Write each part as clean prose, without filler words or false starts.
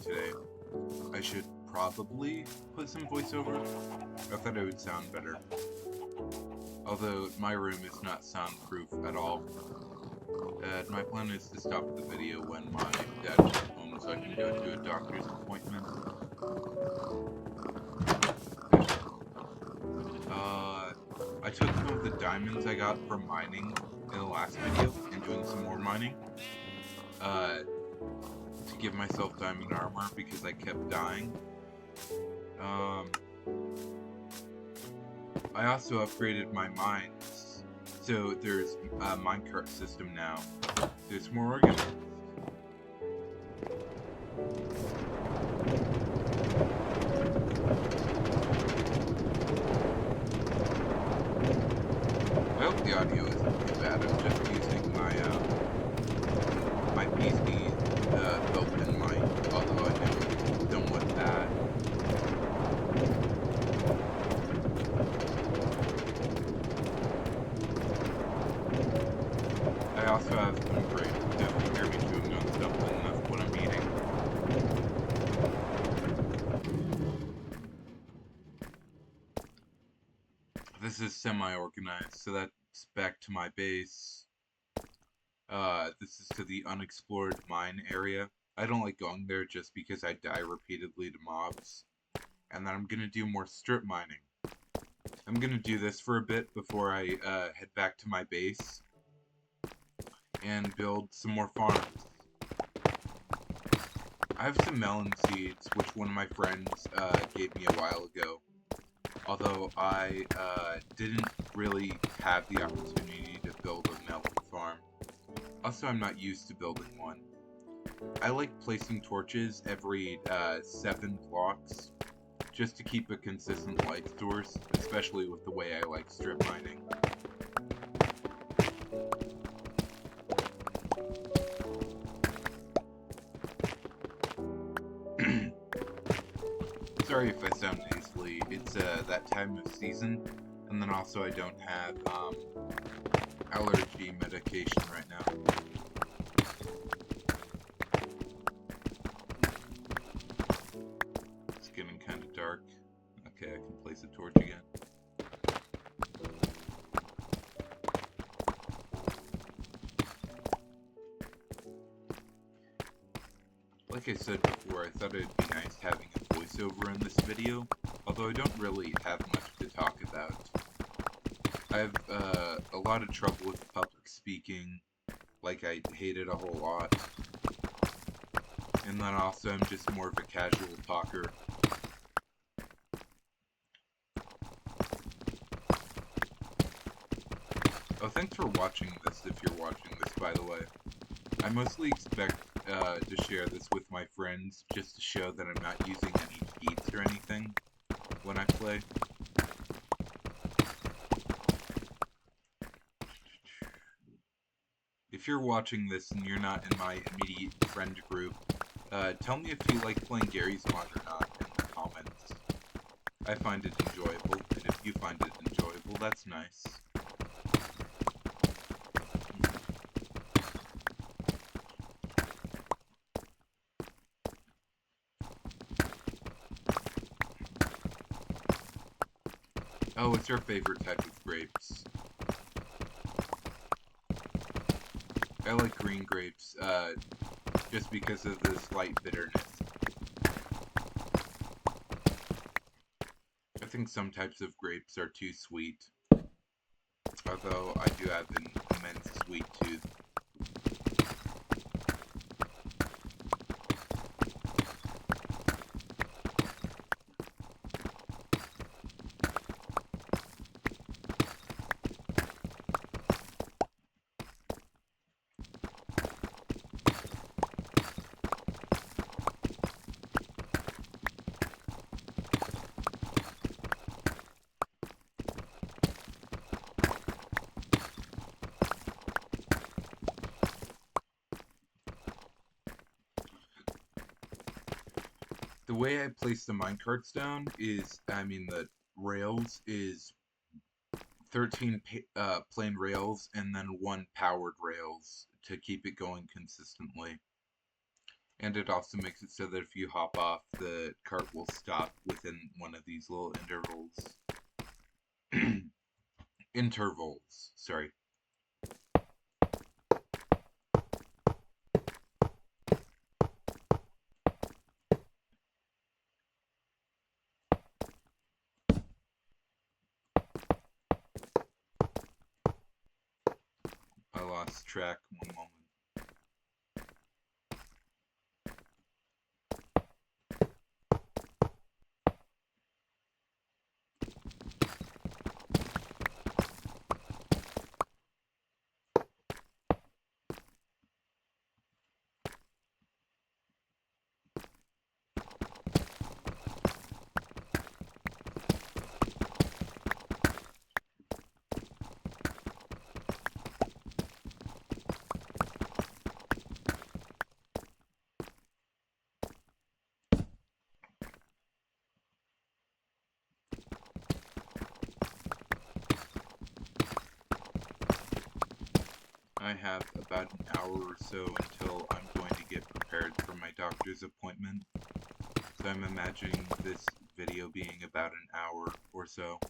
today. I should probably put some voiceover. I thought it would sound better. Although my room is not soundproof at all. My plan is to stop the video when my dad gets home so I can go to a doctor's appointment. I took some of the diamonds I got from mining in the last video and doing some more mining. To give myself diamond armor because I kept dying. I also upgraded my mines, so there's a minecart system now. There's more organized. I hope the audio isn't too bad. I'm just using my my PC built-in mic, although I know it's somewhat bad. I also have some grapes. Definitely hear me chewing on something. That's what I'm eating. This is semi-organized, so that's back to my base. This is to the unexplored mine area. I don't like going there just because I die repeatedly to mobs. And then I'm gonna do more strip mining. I'm gonna do this for a bit before I head back to my base and build some more farms. I have some melon seeds, which one of my friends gave me a while ago. Although I didn't really have the opportunity to build a melon farm. Also, I'm not used to building one. I like placing torches every 7 blocks, just to keep a consistent light source, especially with the way I like strip mining. Sorry if I sound nasally, it's that time of season, and then also I don't have allergy medication right now. It's getting kind of dark. Okay, I can place a torch again. Like I said before, I thought it'd be nice having a voiceover in this video, although I don't really have much to talk about. I have a lot of trouble with public speaking, like I hate it a whole lot. And then also I'm just more of a casual talker. Oh, thanks for watching this, if you're watching this, by the way. I mostly expect to share this with my friends, just to show that I'm not using any cheats or anything when I play. If you're watching this and you're not in my immediate friend group, tell me if you like playing Gary's mod or not in the comments. I find it enjoyable, and if you find it enjoyable, that's nice. Oh, what's your favorite type of grapes? I like green grapes, just because of the slight bitterness. I think some types of grapes are too sweet, although I do have an immense sweet tooth. The way I place the minecarts down is, the rails is 13 plain rails and then 1 powered rails to keep it going consistently. And it also makes it so that if you hop off, the cart will stop within one of these little intervals. Intervals, sorry. I lost track one moment. I have about an hour or so until I'm going to get prepared for my doctor's appointment. So I'm imagining this video being about an hour or so.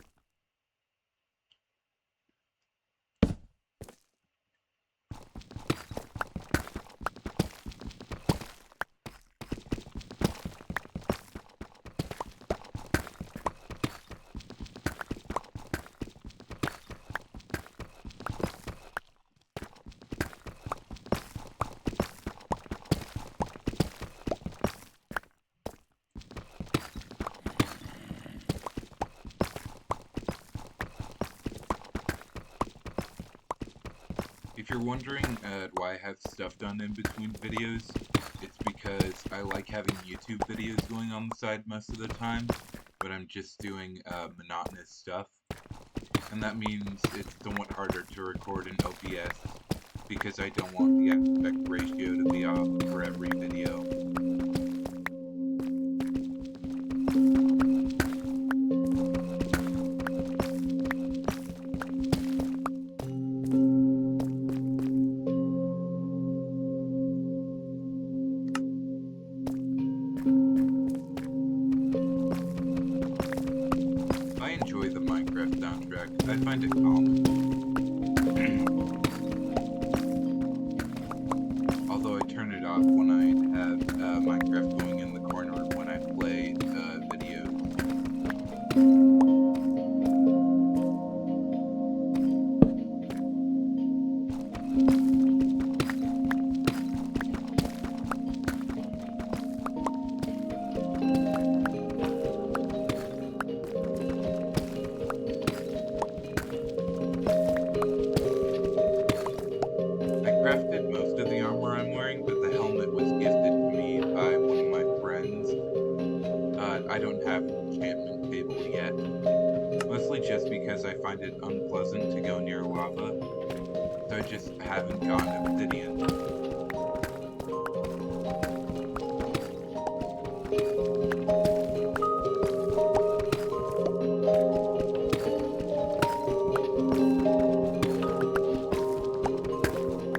If you're wondering why I have stuff done in between videos, it's because I like having YouTube videos going on the side most of the time, but I'm just doing monotonous stuff. And that means it's somewhat harder to record in OBS because I don't want the aspect ratio to be off for every video. I enjoy the Minecraft soundtrack. I find it calming. Although I turn it off when I have Minecraft going in the corner when I play videos. I crafted most of the armor I'm wearing, but the helmet was gifted to me by one of my friends. I don't have an enchantment table yet. Mostly just because I find it unpleasant to go near lava. So I just haven't gotten obsidian.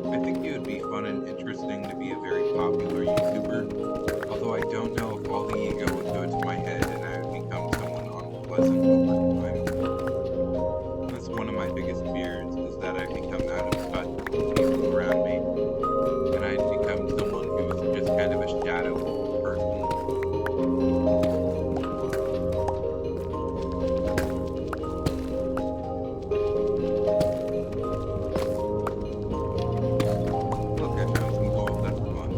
I think it would be fun and interesting to be a very popular YouTuber, although I don't know if all the ego would go to my head and I would become someone unpleasant over time. That's one of my biggest fears, is that I become out of touch with the people around me, and I'd become someone who's just kind of a shadow of a person. Look, I found some gold, that's fun.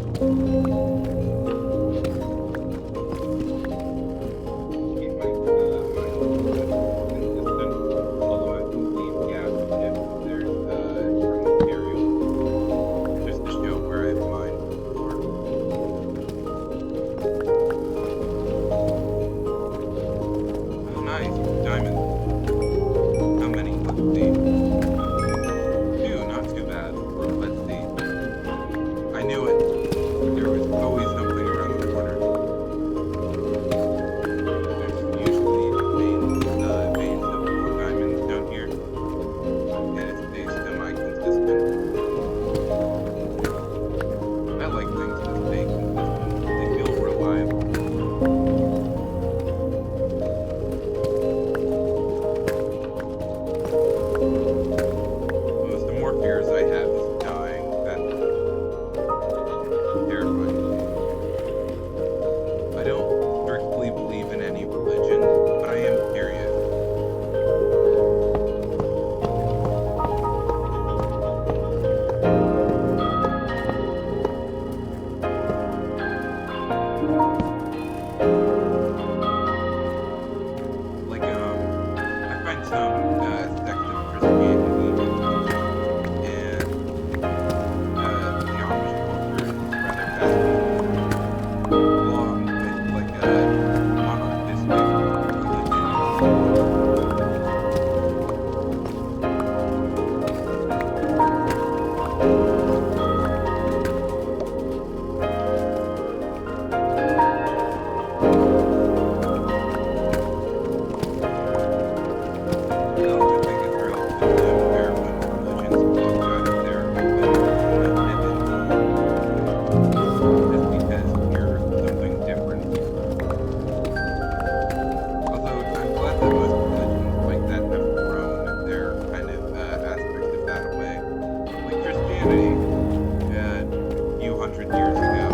Christianity a few hundred years ago.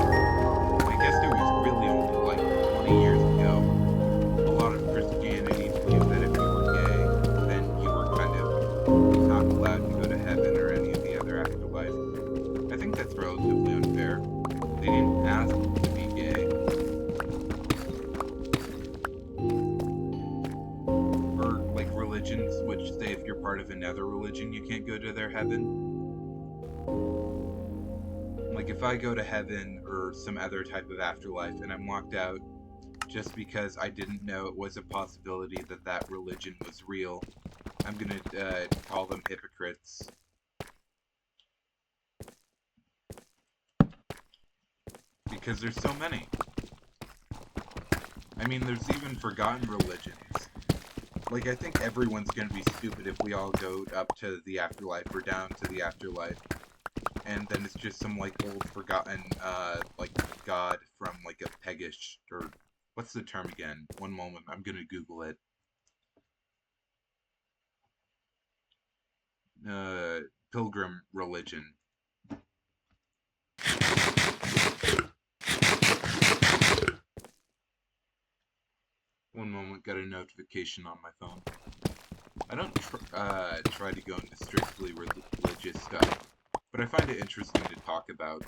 I guess it was really only like 20 years ago. A lot of Christianity believed that if you were gay, then you were kind of not allowed to go to heaven or any of the other afterlife. I think that's relatively unfair. They didn't ask to be gay. Or like religions, which say if you're part of another religion, you can't go to their heaven. Like if I go to heaven or some other type of afterlife and I'm locked out just because I didn't know it was a possibility that that religion was real, I'm gonna call them hypocrites. Because there's so many. I mean, there's even forgotten religions. Like, I think everyone's gonna be stupid if we all go up to the afterlife or down to the afterlife, and then it's just some, like, old forgotten, like, god from, like, a Pegish, or, what's the term again? One moment, I'm gonna Google it. Pilgrim religion. One moment, got a notification on my phone. I don't try to go into strictly religious stuff, but I find it interesting to talk about.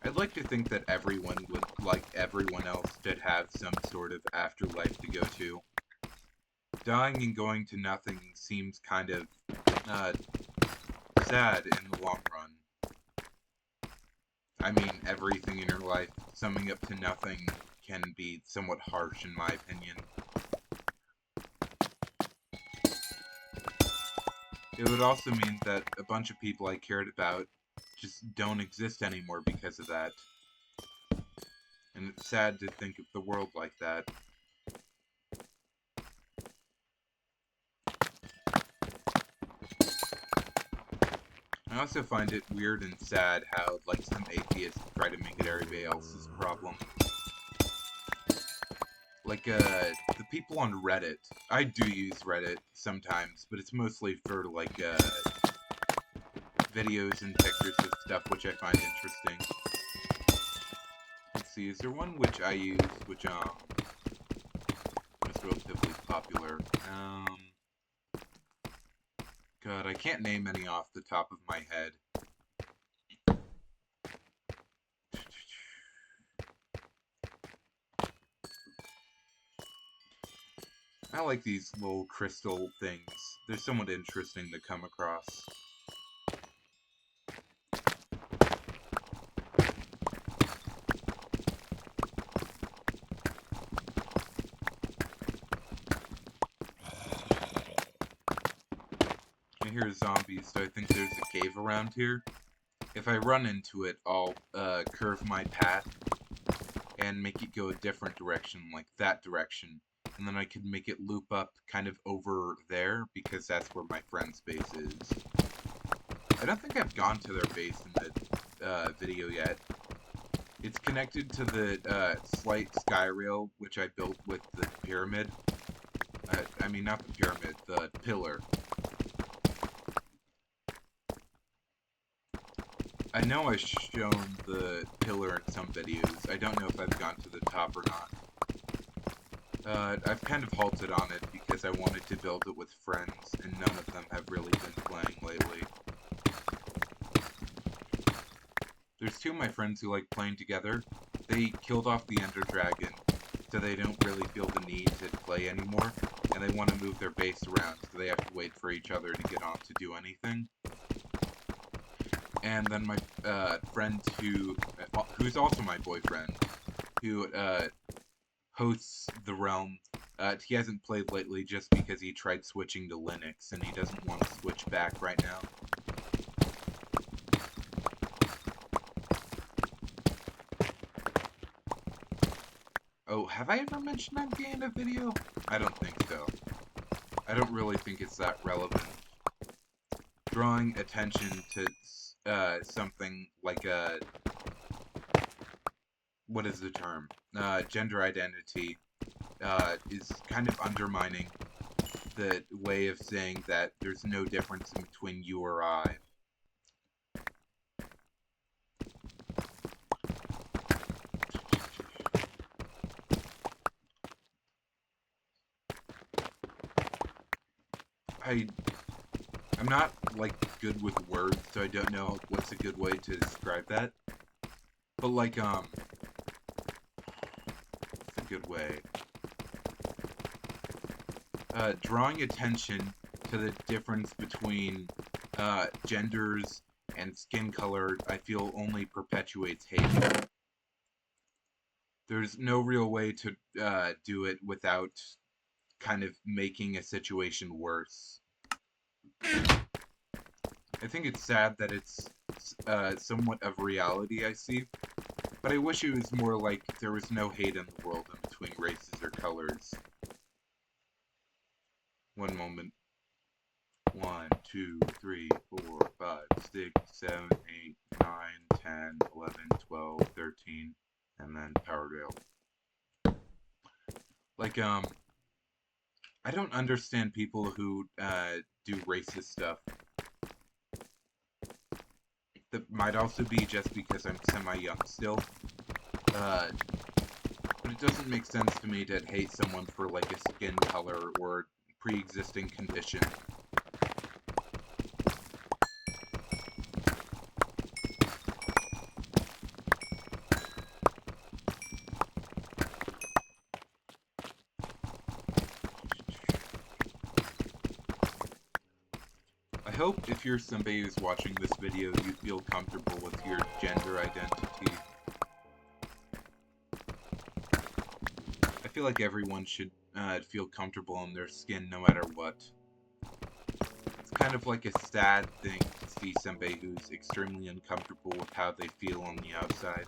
I'd like to think that everyone would, like everyone else, did have some sort of afterlife to go to. Dying and going to nothing seems kind of uh, sad in the long run. I mean, everything in your life, summing up to nothing, can be somewhat harsh in my opinion. It would also mean that a bunch of people I cared about just don't exist anymore because of that. And it's sad to think of the world like that. I also find it weird and sad how, like, some atheists try to make it everybody else's problem. Like, the people on Reddit. I do use Reddit sometimes, but it's mostly for, like, videos and pictures of stuff which I find interesting. Let's see, is there one which I use, which, is relatively popular? God, I can't name any off the top of my head. I like these little crystal things. They're somewhat interesting to come across. I hear zombies, so I think there's a cave around here. If I run into it, I'll curve my path and make it go a different direction, like that direction. And then I could make it loop up kind of over there, because that's where my friend's base is. I don't think I've gone to their base in the video yet. It's connected to the slight sky rail, which I built with the pyramid. I mean, not the pyramid, the pillar. I know I've shown the pillar in some videos. I don't know if I've gone to the top or not. I've kind of halted on it because I wanted to build it with friends, and none of them have really been playing lately. There's two of my friends who like playing together. They killed off the Ender Dragon, so they don't really feel the need to play anymore, and they want to move their base around, so they have to wait for each other to get on to do anything. And then my friend who's also my boyfriend, who hosts the Realm. He hasn't played lately just because he tried switching to Linux, and he doesn't want to switch back right now. Oh, have I ever mentioned I'm gay in a video? I don't think so. I don't really think it's that relevant. Drawing attention to something like what is the term? Gender identity is kind of undermining the way of saying that there's no difference in between you or I. I'm not, like, good with words, so I don't know what's a good way to describe that. But, like, what's a good way? Drawing attention to the difference between, genders and skin color, I feel only perpetuates hate. There's no real way to, do it without kind of making a situation worse. I think it's sad that it's somewhat of reality I see, but I wish it was more like there was no hate in the world in between races or colors. One moment. 1, 2, 3, 4, 5, 6, 7, 8, 9, 10, 11, 12, 13, and then power rail. Like, I don't understand people who, do racist stuff. That might also be just because I'm semi-young still. But it doesn't make sense to me to hate someone for, like, a skin color or pre-existing condition. I hope if you're somebody who's watching this video, you feel comfortable with your gender identity. I feel like everyone should feel comfortable in their skin no matter what. It's kind of like a sad thing to see somebody who's extremely uncomfortable with how they feel on the outside.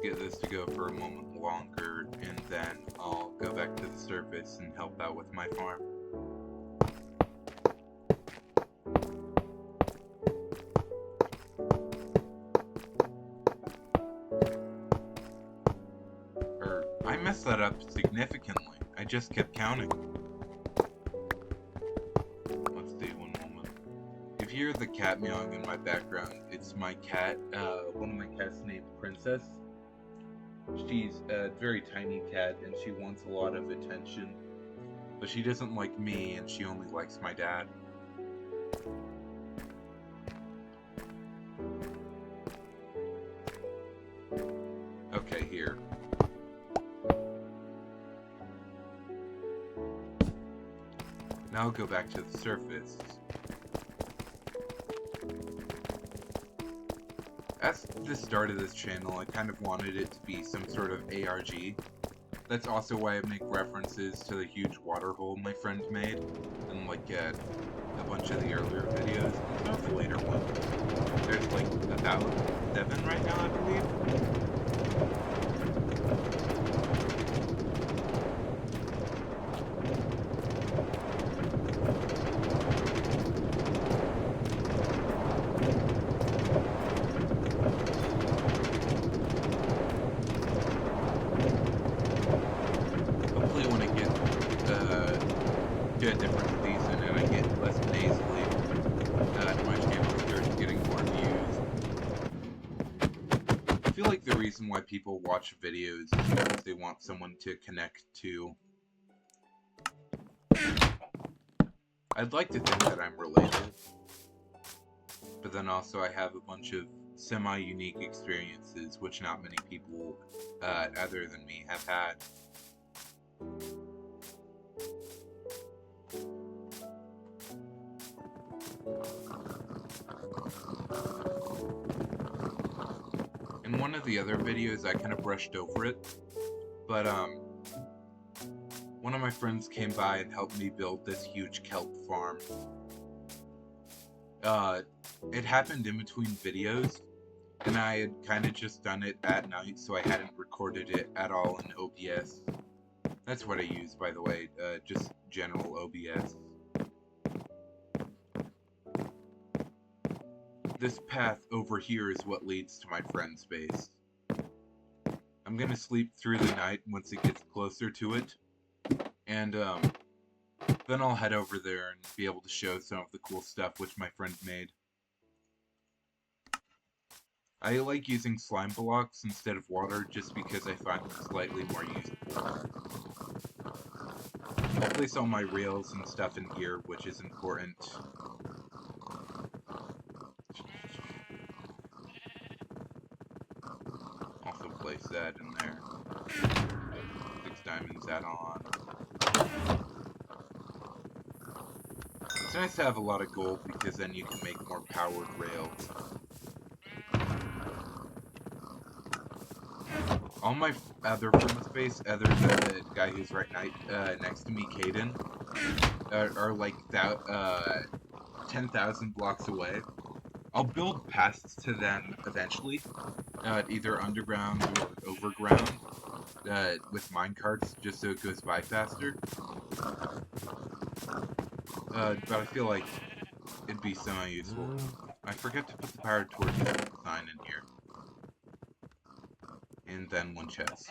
Get this to go for a moment longer, and then I'll go back to the surface and help out with my farm. I messed that up significantly. I just kept counting. Let's see, one moment. If you hear the cat meowing in my background, it's my cat, one of my cats named Princess. She's a very tiny cat, and she wants a lot of attention, but she doesn't like me, and she only likes my dad. Okay, here. Now I'll go back to the surface. At the start of this channel, I kind of wanted it to be some sort of ARG. That's also why I make references to the huge water hole my friend made, and like a bunch of the earlier videos, and some of the later ones. There's like about 7 right now, I believe. A different season and I get less nasally, my channel starts getting more views. I feel like the reason why people watch videos is because they want someone to connect to. I'd like to think that I'm relatable, but then also I have a bunch of semi-unique experiences which not many people other than me have had. In one of the other videos, I kind of brushed over it, but one of my friends came by and helped me build this huge kelp farm. It happened in between videos, and I had kind of just done it at night, so I hadn't recorded it at all in OBS. That's what I use, by the way, just general OBS. This path over here is what leads to my friend's base. I'm gonna sleep through the night once it gets closer to it, and then I'll head over there and be able to show some of the cool stuff which my friend made. I like using slime blocks instead of water just because I find them slightly more useful. I'll place all my rails and stuff in here, which is important. Also place that in there. 6 diamonds add on. It's nice to have a lot of gold because then you can make more powered rails. All my other friends' base, other than the guy who's right next to me, Caden, are like 10,000 blocks away. I'll build paths to them eventually, either underground or overground, with minecarts, just so it goes by faster. But I feel like it'd be semi-useful. I forget to put the powered torch sign in here. And then one chest.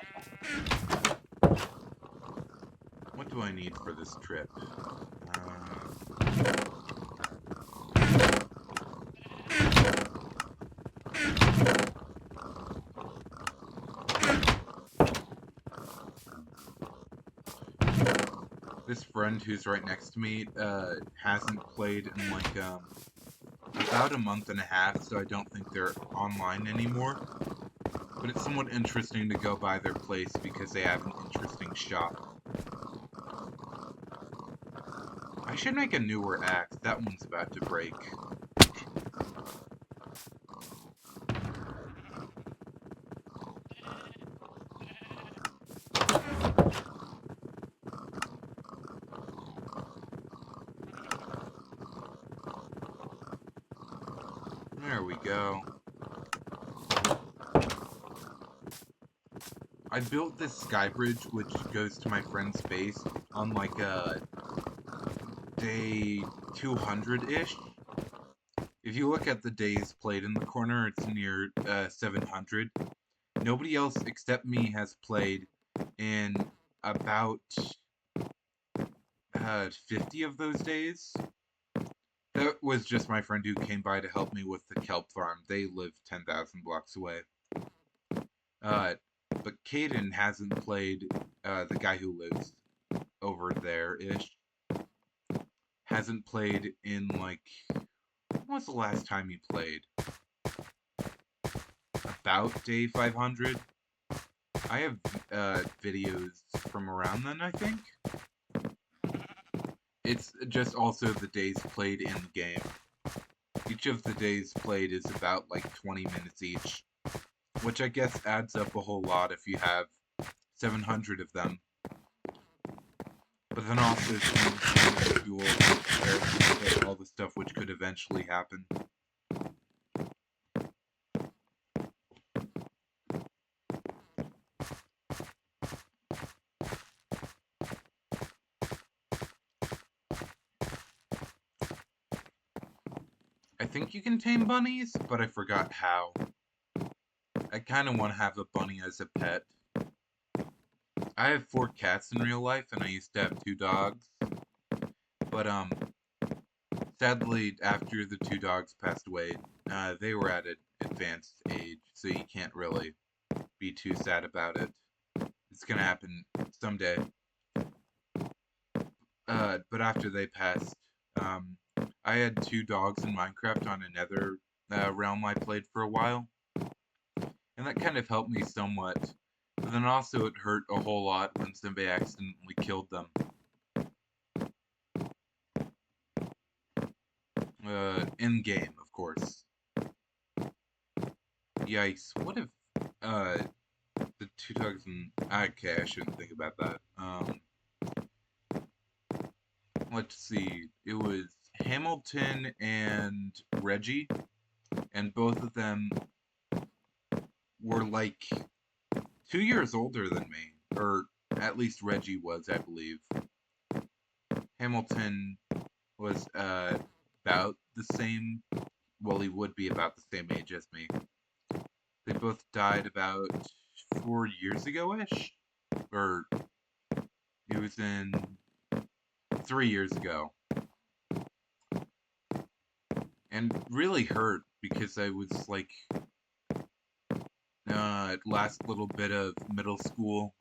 What do I need for this trip? This friend who's right next to me hasn't played in like about a month and a half, so I don't think they're online anymore. But it's somewhat interesting to go by their place because they have an interesting shop. I should make a newer axe. That one's about to break. There we go. I built this sky bridge which goes to my friend's base on like day 200-ish. If you look at the days played in the corner, it's near 700. Nobody else except me has played in about 50 of those days. That was just my friend who came by to help me with the kelp farm. They live 10,000 blocks away. But Caden hasn't played, the guy who lives over there-ish. Hasn't played in, like, when was the last time he played? About day 500? I have, videos from around then, I think? It's just also the days played in the game. Each of the days played is about, like, 20 minutes each. Which I guess adds up a whole lot if you have 700 of them. But then also you will prepare all the stuff which could eventually happen. I think you can tame bunnies, but I forgot how. I kind of want to have a bunny as a pet. I have 4 cats in real life, and I used to have 2 dogs. But, sadly, after the 2 dogs passed away, they were at an advanced age, so you can't really be too sad about it. It's gonna happen someday. But after they passed, I had 2 dogs in Minecraft on another realm I played for a while. And that kind of helped me somewhat. But then also it hurt a whole lot when somebody accidentally killed them. In-game, of course. Yikes. What if, the 2 dogs in... Okay, I shouldn't think about that. Let's see. It was Hamilton and Reggie, and both of them were like 2 years older than me, or at least Reggie was, I believe. Hamilton was about the same. Well, he would be about the same age as me. They both died about 4 years ago-ish, or it was in 3 years ago, and really hurt because I was like last little bit of middle school,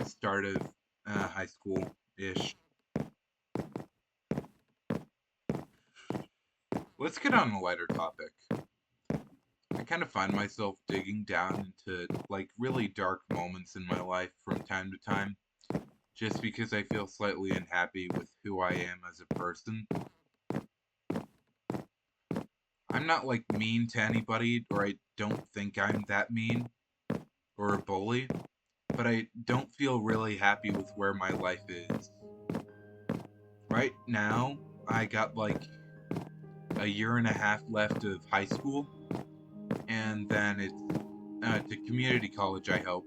start of high school-ish. Let's get on a lighter topic. I kind of find myself digging down into like really dark moments in my life from time to time, just because I feel slightly unhappy with who I am as a person. I'm not like mean to anybody, or I don't think I'm that mean or a bully, but I don't feel really happy with where my life is. Right now, I got like a year and a half left of high school, and then it's to community college, I hope.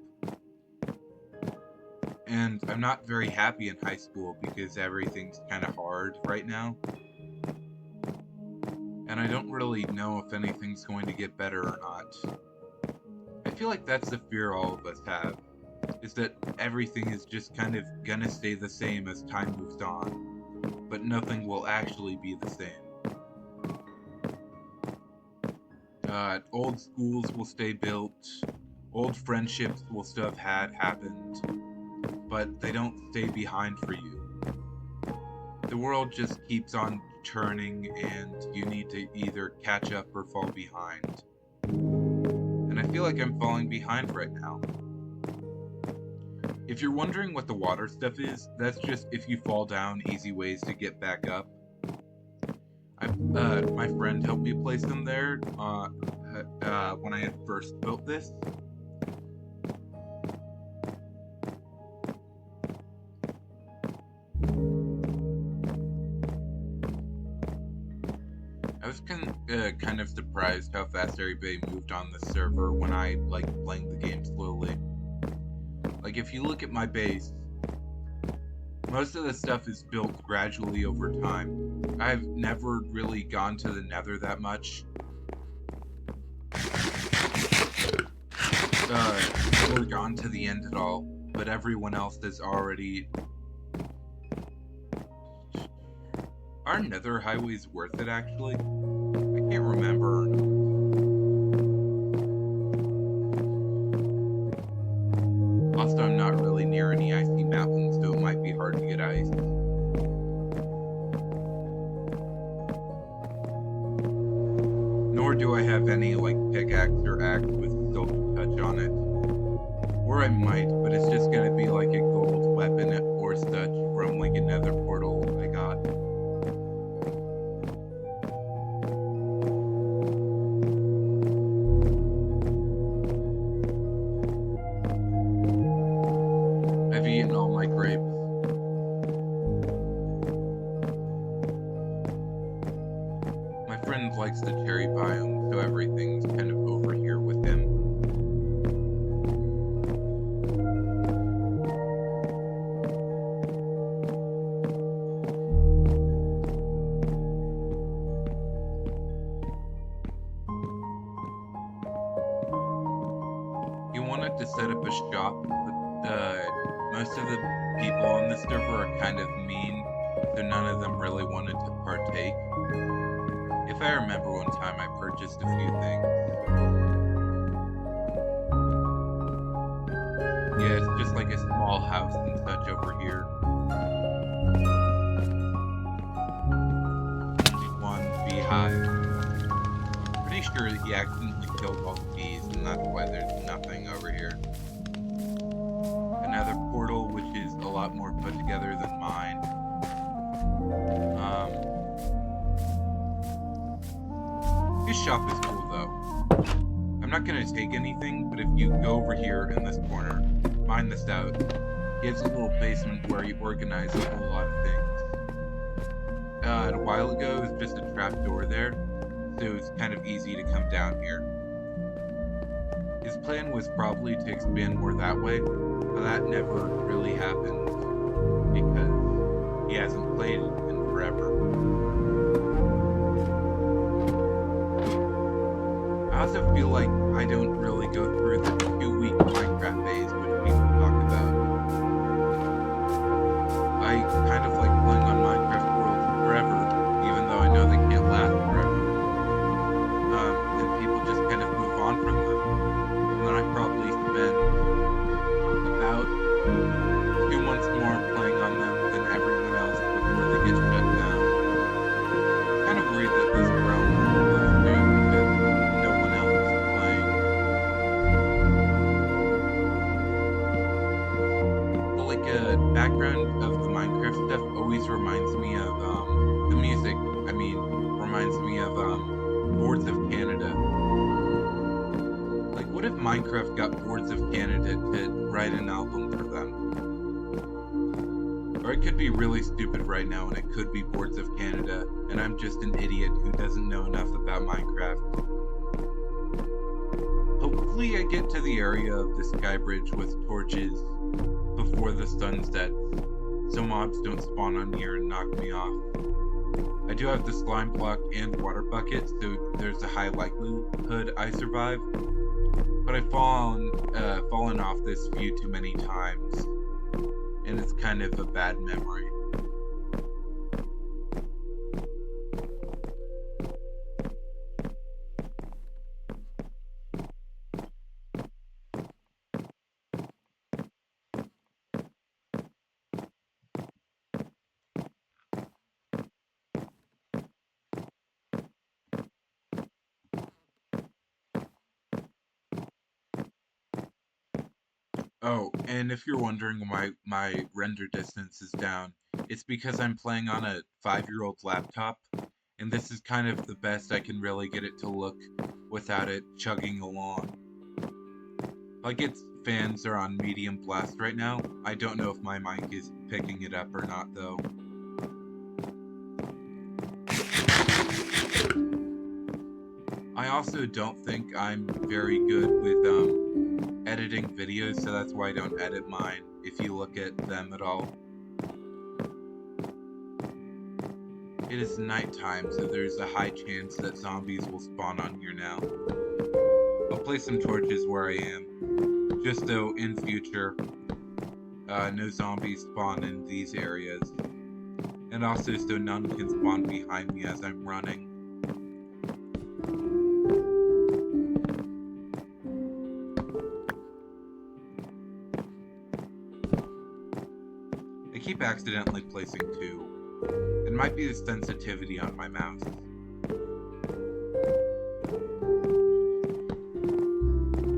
And I'm not very happy in high school because everything's kind of hard right now. And I don't really know if anything's going to get better or not. I feel like that's the fear all of us have, is that everything is just kind of gonna stay the same as time moves on, but nothing will actually be the same. Old schools will stay built, old friendships will still have happened, but they don't stay behind for you. The world just keeps on churning, and you need to either catch up or fall behind. And I feel like I'm falling behind right now. If you're wondering what the water stuff is, that's just if you fall down, easy ways to get back up. My friend helped me place them there when I had first built this. I was kind of surprised how fast everybody moved on the server when I like playing the game slowly. Like if you look at my base, most of the stuff is built gradually over time. I've never really gone to the nether that much. Or gone to the end at all, but everyone else has already... Are nether highways worth it, actually? I can't remember. Also, I'm not really near any icy mountains, so it might be hard to get ice. Nor do I have any, like, pickaxe or axe with silk touch on it. Or I might, but it's just gonna be like a gold weapon or such from, like, a nether portal I got. I've eaten all my grapes. My friend likes the cherry biome, so everything's kind of over here with him. He wanted to set up a shop, but most of the people on the server are kind of mean, so none of them really wanted to partake. If I remember one time, I purchased a few things. Yeah, it's just like a small house and such over here. Only one beehive. Pretty sure he accidentally killed all the bees, and that's why there's nothing over here. Another portal, which is a lot more put together than mine. His shop is cool, though. I'm not gonna take anything, but if you go over here in this corner, find this out. He has a little basement where he organized a whole lot of things. A while ago, it was just a trap door there, so it was kind of easy to come down here. His plan was probably to expand more that way, but that never really happened because he hasn't played in forever. I also feel like I don't really go through the 2-week Minecraft phase which people talk about. I kind of like playing on Minecraft worlds forever, even though I know they can't last forever. And people just kind of move on from them. And then I probably spend about 2 months more playing on them than everyone else before they get shut down. I'm kind of worried that this realm will go soon because no one else is playing. But like a background of the Minecraft stuff always reminds me of the music. Reminds me of Boards of Canada. Like, what if Minecraft got Boards of Canada to write an album for them? Or it could be really stupid right now, and it could be Boards of Canada, and I'm just an idiot who doesn't know enough about Minecraft. Hopefully I get to the area of the sky bridge with torches before the sun sets, so mobs don't spawn on here and knock me off. I do have the slime block and water bucket, so there's a high likelihood I survive. But I've fallen off this view too many times, and it's kind of a bad memory. Oh, and if you're wondering why my render distance is down, it's because I'm playing on a 5-year-old laptop, and this is kind of the best I can really get it to look without it chugging along. Like, its fans are on medium blast right now. I don't know if my mic is picking it up or not, though. I also don't think I'm very good with editing videos, so that's why I don't edit mine, if you look at them at all. It is nighttime, so there's a high chance that zombies will spawn on here now. I'll place some torches where I am, just so in future, no zombies spawn in these areas. And also so none can spawn behind me as I'm running. I keep accidentally placing 2. It might be the sensitivity on my mouse.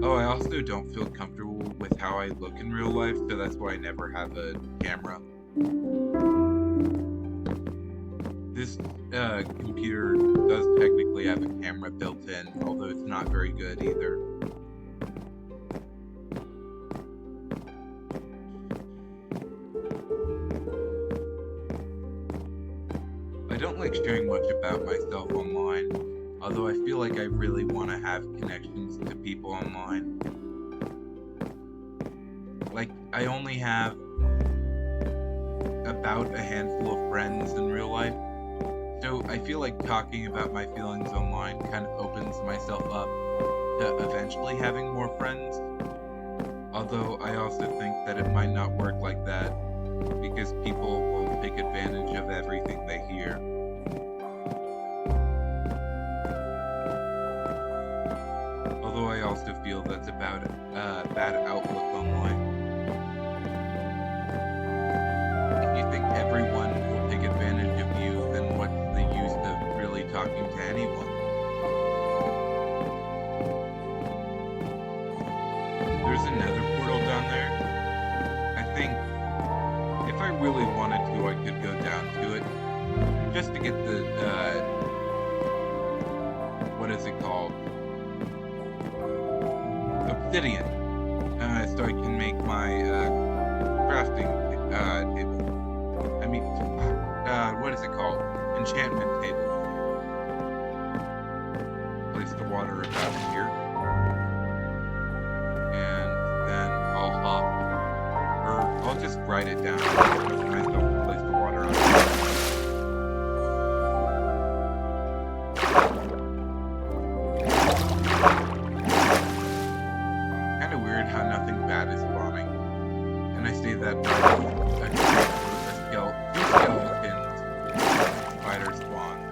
Oh, I also don't feel comfortable with how I look in real life, so that's why I never have a camera. This computer does technically have a camera built in, although it's not very good either. I don't like sharing much about myself online, although I feel like I really want to have connections to people online. Like, I only have about a handful of friends in real life, so I feel like talking about my feelings online kind of opens myself up to eventually having more friends. Although I also think that it might not work like that, because people will take advantage of everything they hear. Although I also feel that's about a bad outlook online. If you think everyone will take advantage of you, then what's the use of really talking to anyone? There's another portal down there. I think if I really wanted to, I could go down to it just to get the, what is it called? Obsidian. So I can make my, crafting, table. What is it called? Enchantment table. Place the water about here. write it down. I trust myself to place the water on it. Kinda weird how nothing bad is spawning. And I say that two skeletons spider spawns.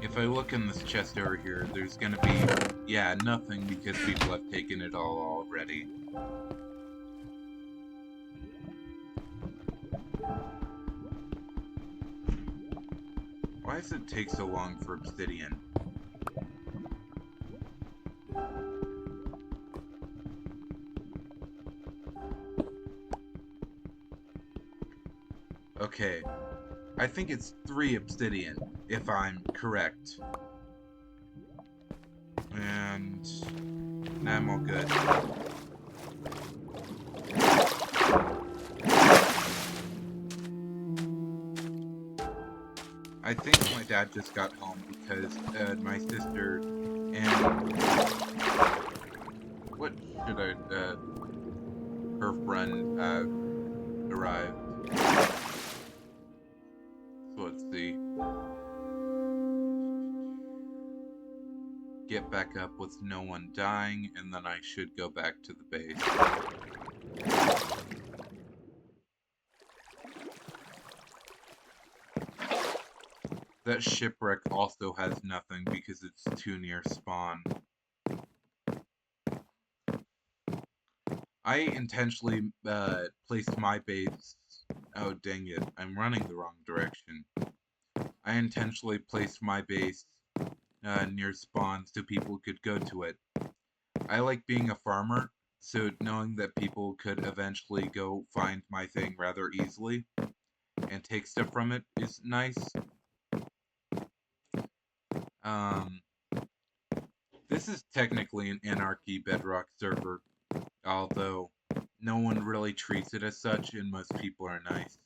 If I look in this chest over here, there's gonna be, yeah, nothing because people have taken it all already. Why does it take so long for obsidian? Okay, I think it's 3 obsidian, if I'm correct. And I'm all good. I think my dad just got home because my sister and what should I her friend arrived. So let's see. Get back up with no one dying, and then I should go back to the base. That shipwreck also has nothing because it's too near spawn. I intentionally placed my base. Oh, dang it. I'm running the wrong direction. I intentionally placed my base near spawn so people could go to it. I like being a farmer, so knowing that people could eventually go find my thing rather easily and take stuff from it is nice. This is technically an anarchy bedrock server, although no one really treats it as such and most people are nice.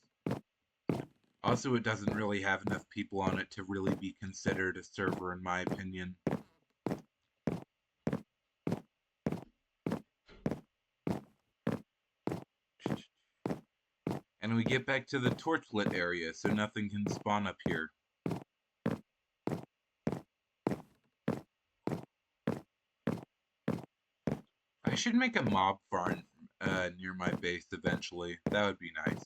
Also, it doesn't really have enough people on it to really be considered a server in my opinion. And we get back to the torchlit area, so nothing can spawn up here. I should make a mob farm near my base eventually. That would be nice.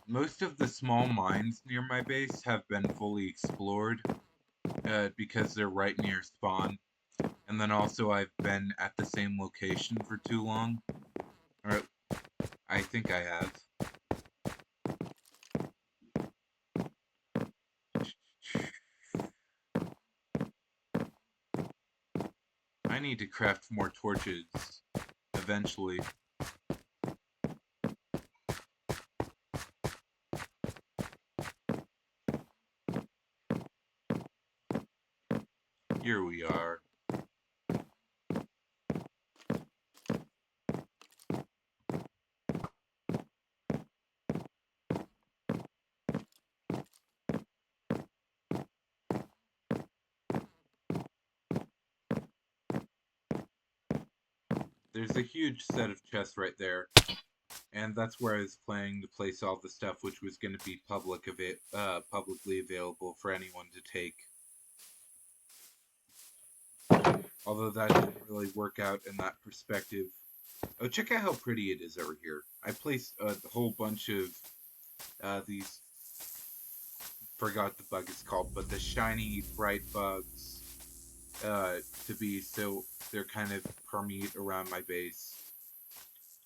Most of the small mines near my base have been fully explored because they're right near spawn. And then also I've been at the same location for too long. Or I think I have. I need to craft more torches eventually. Here we are. There's a huge set of chests right there, and that's where I was planning to place all the stuff which was going to be publicly available for anyone to take. Although that didn't really work out in that perspective. Oh, check out how pretty it is over here. I placed a whole bunch of these, forgot the bug is called, but the shiny bright bugs to be so they're kind of permeate around my base.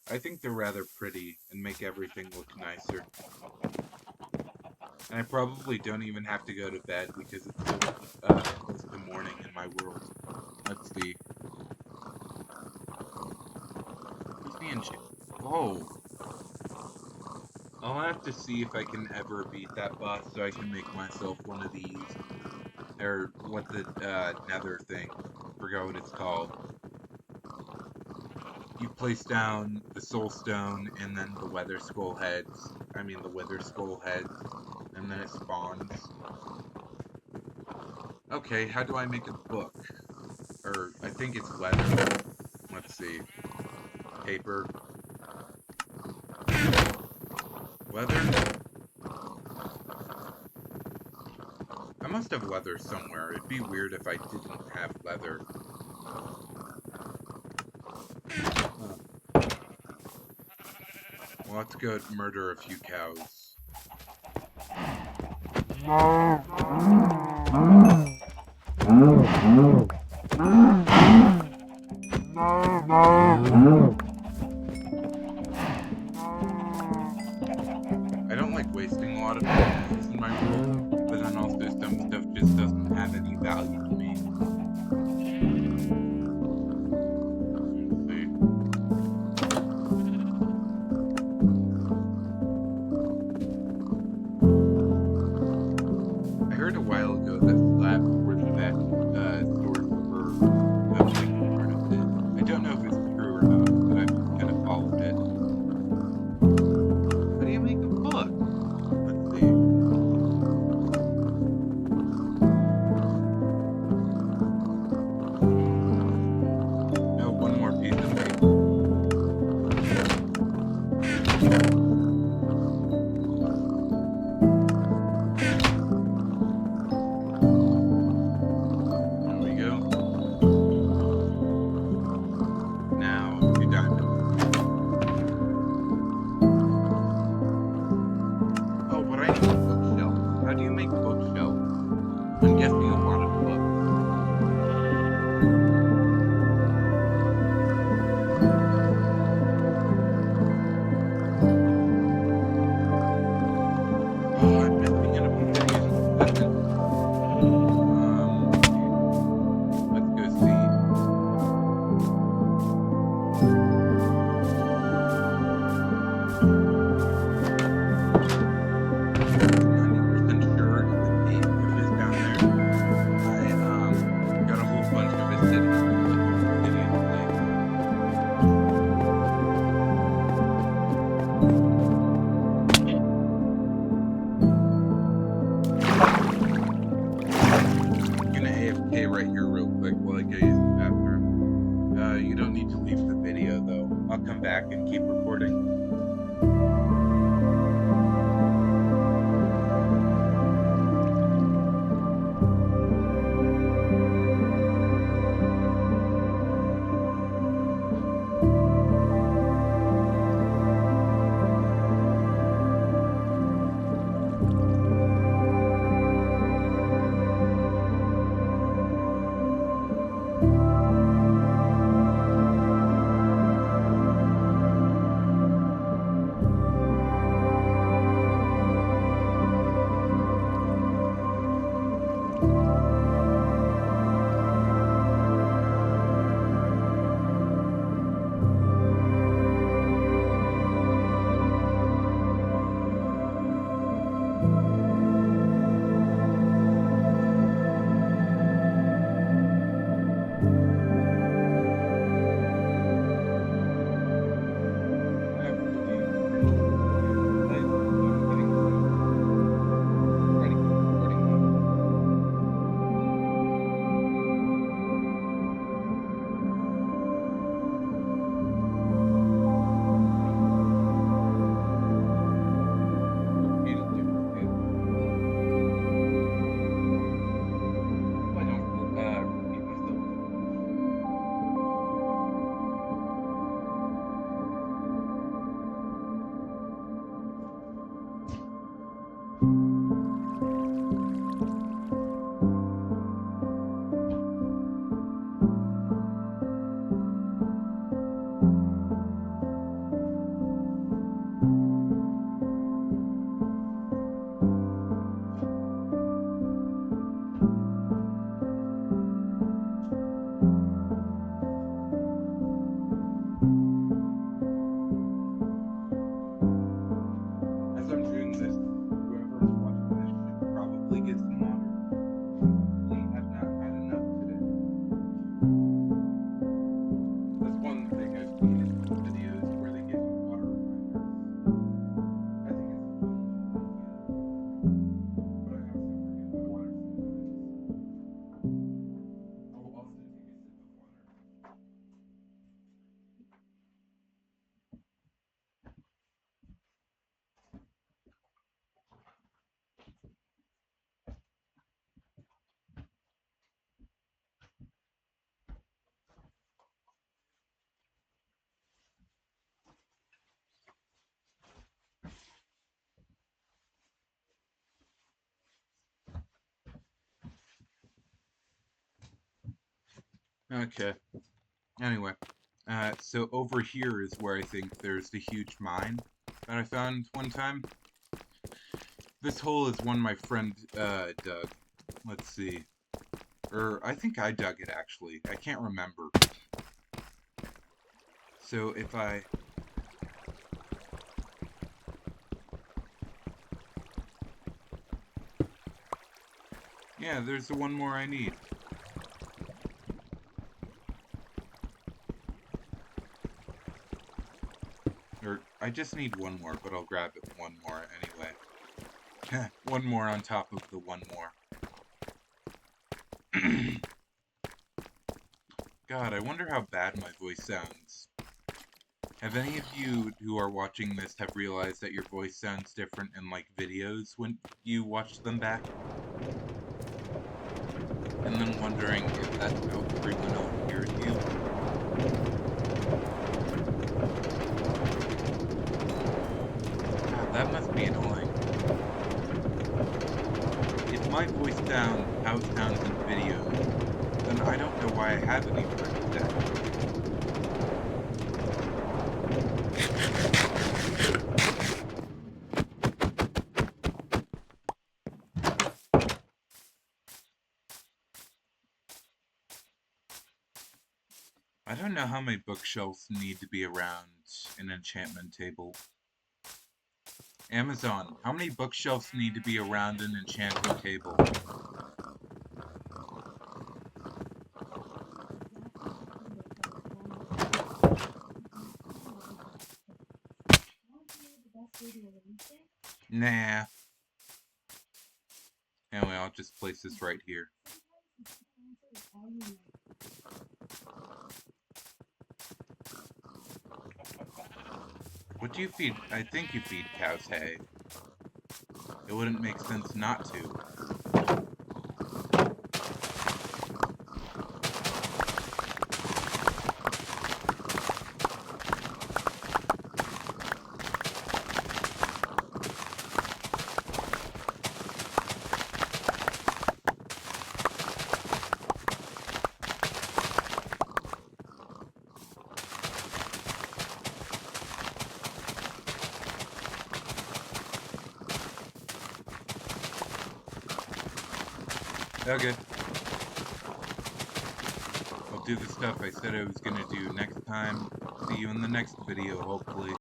I think they're rather pretty and make everything look nicer. And I probably don't even have to go to bed because it's so close to morning in my world. Let's see. Who's the enchant? Oh. Oh I'll have to see if I can ever beat that boss so I can make myself one of these. Or what the nether thing. Forgot what it's called. You place down the soul stone and then the wither skull heads. I mean the wither skull heads. And then it spawns. Okay, how do I make a book? Or I think it's leather. Let's see. Paper. Leather? I must have leather somewhere. It'd be weird if I didn't have leather. Huh. Well, let's go murder a few cows. I don't like wasting a lot of resources in my world, but then also some stuff just doesn't have any value to me. I heard a while ago that slabs were the best source for making furnaces. I don't know if it's true or not, but I'm just gonna follow it. How do you make a book? Let's see. No, one more piece of paper. There we go. Now, 2 diamonds. Oh, but I need a bookshelf. How do you make bookshelves? I'm guessing a lot of books. Oh, I'm missing an obsidian. Let's go see. 90% sure in the cave, which is down there. I got a whole bunch of obsidian things. I'm gonna AFK right here real quick while I go use the bathroom. You don't need to leave the video though. I'll come back and keep recording. Okay. Anyway, so over here is where I think there's the huge mine that I found one time. This hole is one my friend dug. Let's see. I think I dug it actually. I can't remember. So if I... Yeah, there's the one more I need. Or, I just need one more, but I'll grab it one more anyway. One more on top of the one more. God, I wonder how bad my voice sounds. Have any of you who are watching this have realized that your voice sounds different in, like, videos when you watch them back? And then wondering if that's how everyone else hears you? God, that must be annoying. If my voice sounds how it sounds in videos, then I don't know why I have any friends deck. I don't know how many bookshelves need to be around an enchantment table. Amazon, how many bookshelves need to be around an enchanting table? Nah. Anyway, I'll just place this right here. What do you feed? I think you feed cows hay. It wouldn't make sense not to. Okay. I'll do the stuff I said I was gonna do next time. See you in the next video, hopefully.